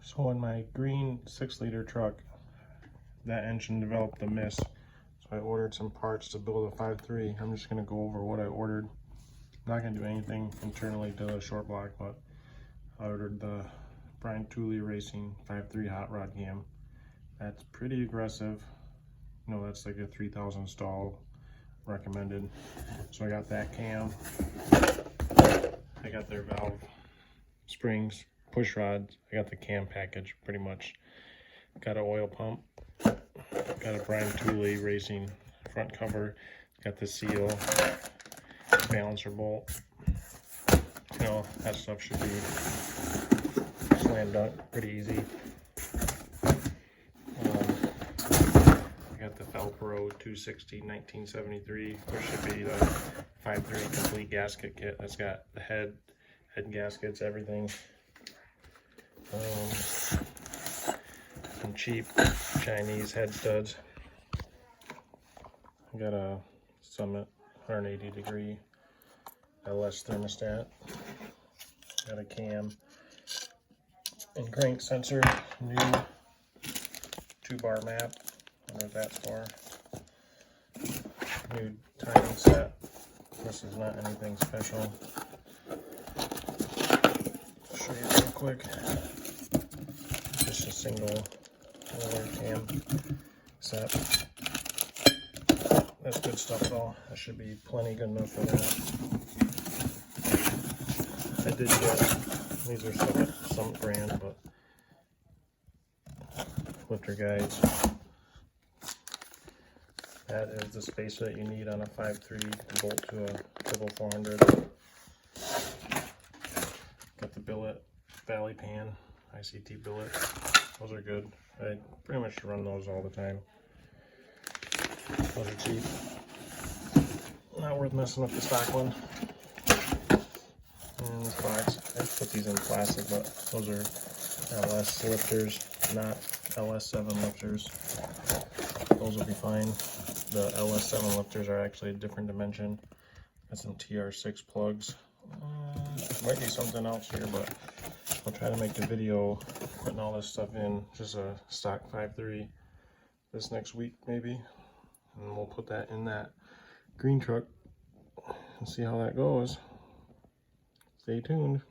So in my green 6-liter truck, that engine developed a miss. So I ordered some parts to build a 5.3. I'm just going to go over what I ordered. I'm not going to do anything internally to the short block, but I ordered the Holley Racing 5.3 hot rod cam. That's pretty aggressive. You know, that's like a 3,000 stall recommended. So I got that cam. I got their valve springs, push rods. I got the cam package pretty much. Got an oil pump. Got a Holley Racing front cover. Got the seal, balancer bolt. You know, that stuff should be slam dunk, pretty easy. I got the Velcro 260 1973, which should be the 5.3 complete gasket kit. That's got the head gaskets, everything. Some cheap Chinese head studs. I got a Summit 180-degree LS thermostat. Got a cam and crank sensor, new 2-bar map. I don't know what that's for. New timing set. This is not anything special. I'll show you real quick. Just a single roller cam set. That's good stuff though. That should be plenty good enough for that. I did get, these are some brand, but lifter guides. That is the spacer that you need on a 5.3 to bolt to a 400. Got the billet, valley pan, ICT billet. Those are good. I pretty much run those all the time. Those are cheap. Not worth messing with the stock one. And this box, I put these in plastic, but those are LS lifters, not LS7 lifters. Those will be fine. The LS7 lifters are actually a different dimension. Got some TR6 plugs. Might be something else here, but I'll try to make the video putting all this stuff in. Just a stock 5.3 this next week maybe. And we'll put that in that green truck and see how that goes. Stay tuned.